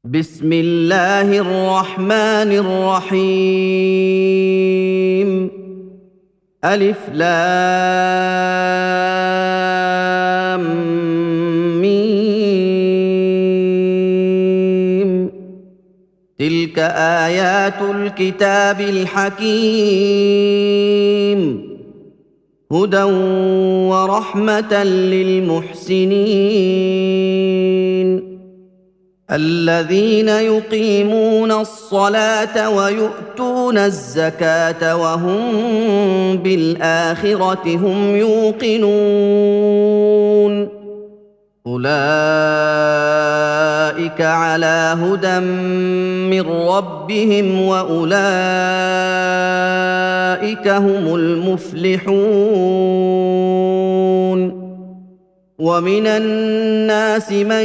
بسم الله الرحمن الرحيم. ألف لام ميم. تلك آيات الكتاب الحكيم، هدى ورحمة للمحسنين الذين يقيمون الصلاة ويؤتون الزكاة وهم بالآخرة هم يوقنون. أولئك على هدى من ربهم وأولئك هم المفلحون. ومن الناس من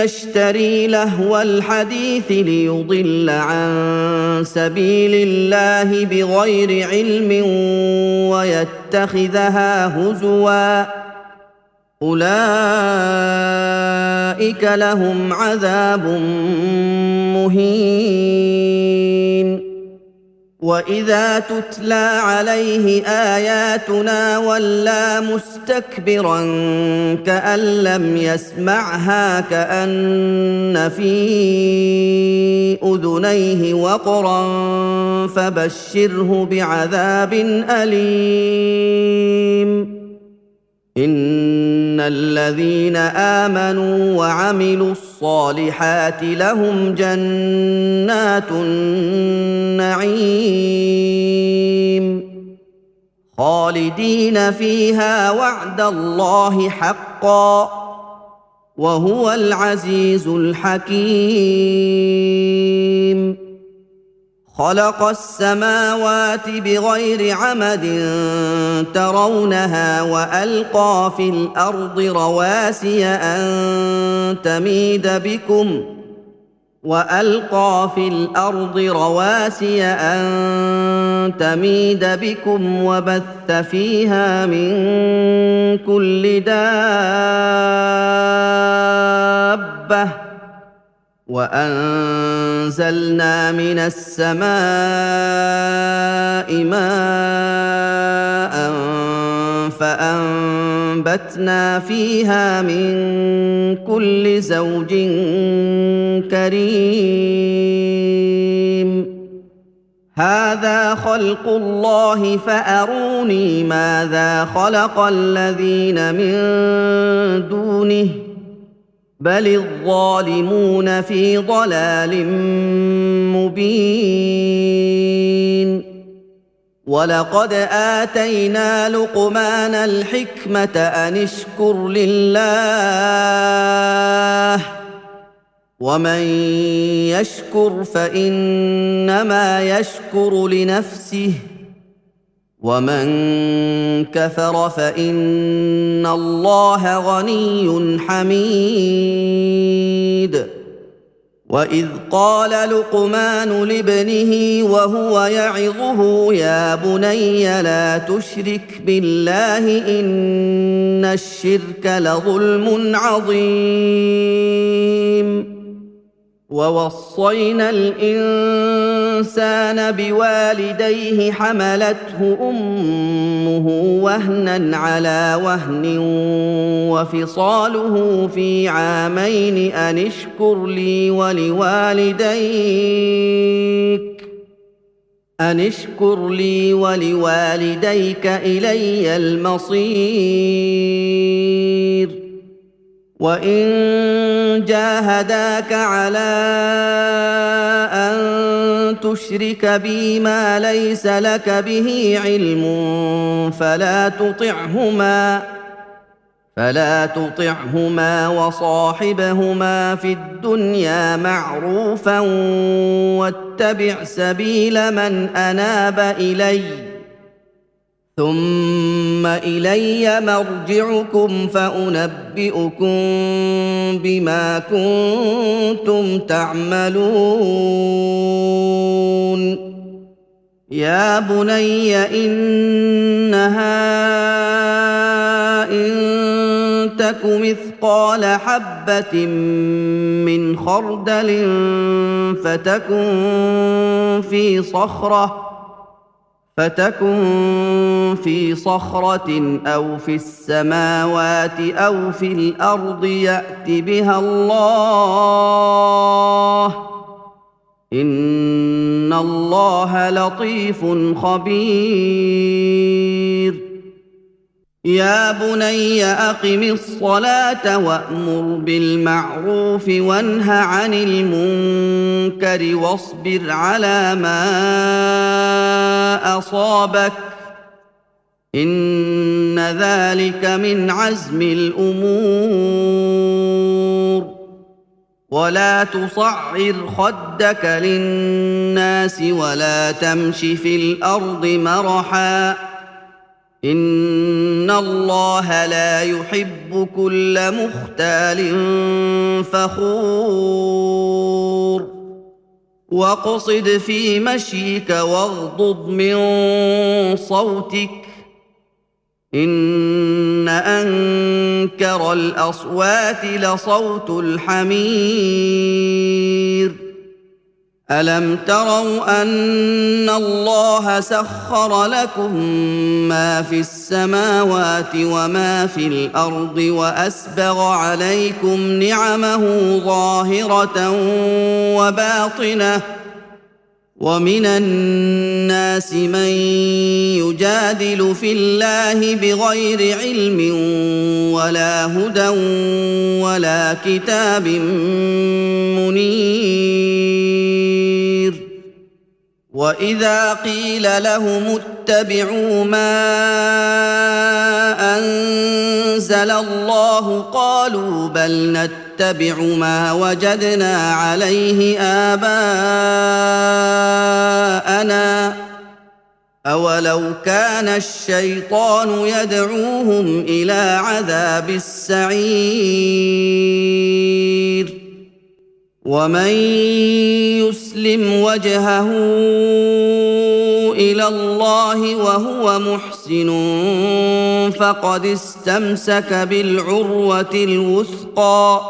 يشتري لهو الحديث ليضل عن سبيل الله بغير علم ويتخذها هزوا، أولئك لهم عذاب مهين. وإذا تتلى عليه آياتنا ولى مستكبرا كأن لم يسمعها كأن في أذنيه وقرا فبشره بعذاب أليم. إن الذين آمنوا وعملوا الصالحات لهم جنات النعيم خالدين فيها وعد الله حقا، وهو العزيز الحكيم. خلق السماوات بغير عمد ترونها وألقى في الأرض رواسي أن تميد بكم وبث فيها من كل دابة وأنزلنا من السماء ماء فأنبتنا فيها من كل زوج كريم. هذا خلق الله فأروني ماذا خلق الذين من دونه بل الظالمون في ضلال مبين. ولقد آتينا لقمان الحكمة أن اشكر لله، ومن يشكر فإنما يشكر لنفسه، ومن كفر فإن الله غني حميد. وإذ قال لقمان لابنه وهو يعظه يا بني لا تشرك بالله إن الشرك لظلم عظيم. ووصينا الإنسان بوالديه حملته أمه وهنا على وهن وفصاله في عامين أن اشكر لي ولوالديك إلي المصير. وإن جاهداك على أن تشرك بي ما ليس لك به علم فلا تطعهما وصاحبهما في الدنيا معروفا واتبع سبيل من أناب إليّ ثم إلي مرجعكم فأنبئكم بما كنتم تعملون. يا بني إنها إن تك مثقال مثقال حبة من خردل فتكن في صخرة أو في السماوات أو في الأرض يأت بها الله إن الله لطيف خبير يا بني أقم الصلاة وأمر بالمعروف وانه عن المنكر واصبر على ما أصابك إن ذلك من عزم الأمور ولا تصعر خدك للناس ولا تمش في الأرض مرحا إن الله لا يحب كل مختال فخور واقصد في مشيك واغضض من صوتك إن أنكر الأصوات لصوت الحمير ألم تروا أن الله سخر لكم ما في السماوات وما في الأرض وأسبغ عليكم نعمه ظاهرة وباطنة ومن الناس من يجادل في الله بغير علم ولا هدى ولا كتاب منير وإذا قيل لهم اتبعوا ما أنزل الله قالوا بل نتبع ما وجدنا عليه آباءنا أولو كان الشيطان يدعوهم إلى عذاب السعير ومن يسلم وجهه إلى الله وهو محسن فقد استمسك بالعروة الوثقى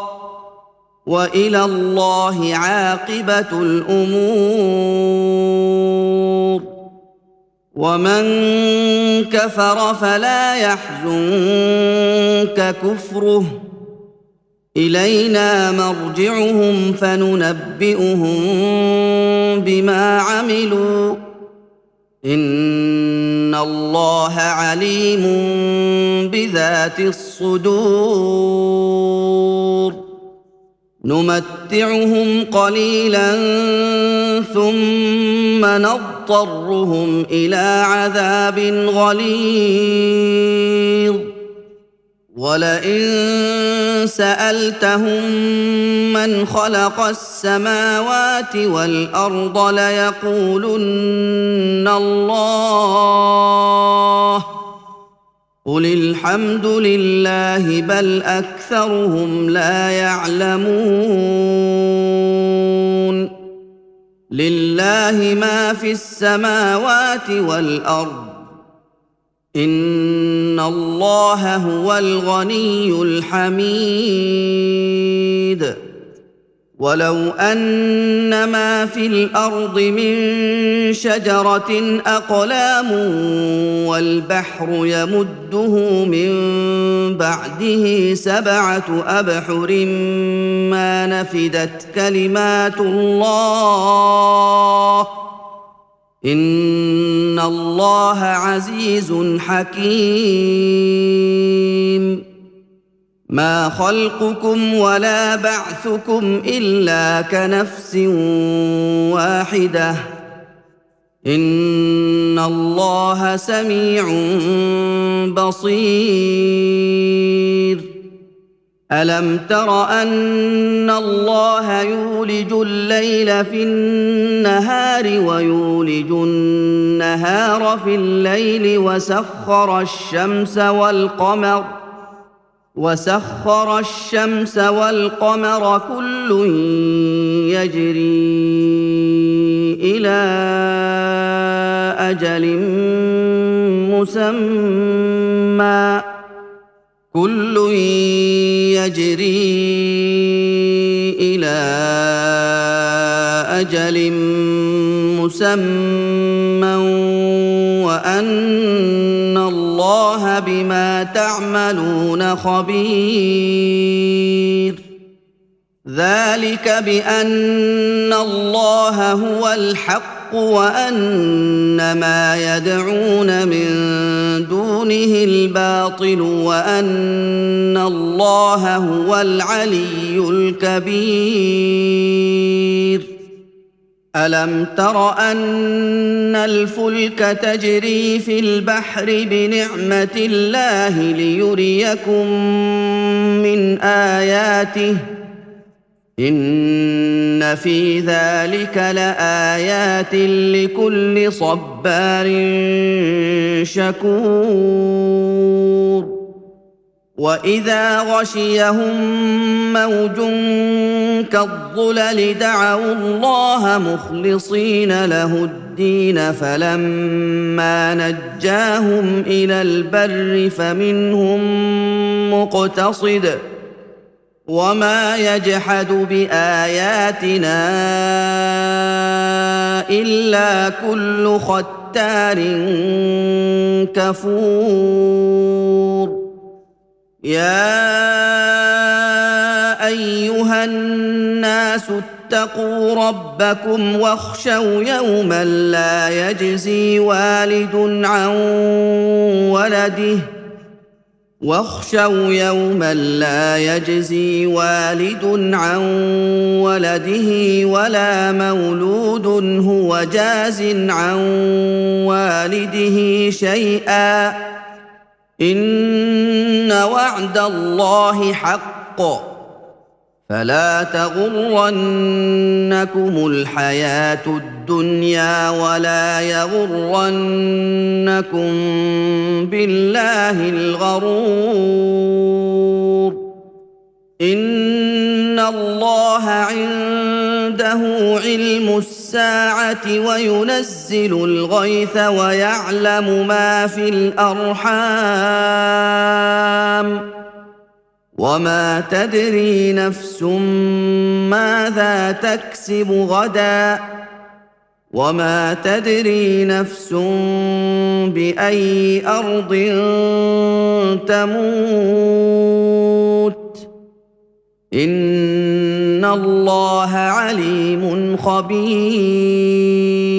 وإلى الله عاقبة الأمور ومن كفر فلا يحزنك كفره إلينا مرجعهم فننبئهم بما عملوا إن الله عليم بذات الصدور نمتعهم قليلا ثم نضطرهم إلى عذاب غليظ ولئن سألتهم من خلق السماوات والأرض ليقولن الله قل الحمد لله بل أكثرهم لا يعلمون لله ما في السماوات والأرض إن الله هو الغني الحميد ولو أن ما في الأرض من شجرة أقلام والبحر يمده من بعده 7 أبحر ما نفدت كلمات الله إن الله عزيز حكيم ما خلقكم ولا بعثكم إلا كنفس واحدة إن الله سميع بصير ألم تر أن الله يولج الليل في النهار ويولج النهار في الليل وسخر الشمس والقمر كل يجري إلى أجل مسمى كل يجري إلى أجل مسمى وأن الله بما تعملون خبير ذلك بأن الله هو الحق وأن ما يدعون من دونه الباطل وأن الله هو العلي الكبير ألم تر أن الفلك تجري في البحر بنعمة الله ليريكم من آياته إن في ذلك لآيات لكل صبار شكور وإذا غشيهم موج كالظلل دعوا الله مخلصين له الدين فلما نجاهم إلى البر فمنهم مقتصد وما يجحد بآياتنا إلا كل ختار كفور يا أيها الناس اتقوا ربكم واخشوا يوما لا يجزي والد عن ولده ولا مولود هو جاز عن والده شيئا إن وعد الله حق فلا تغرنكم الحياة الدنيا ولا يغرنكم بالله الغرور إن الله عنده علم الساعة وينزل الغيث ويعلم ما في الأرحام وما تدري نفس ماذا تكسب غدا وما تدري نفس بأي أرض تموت إن الله عليم خبير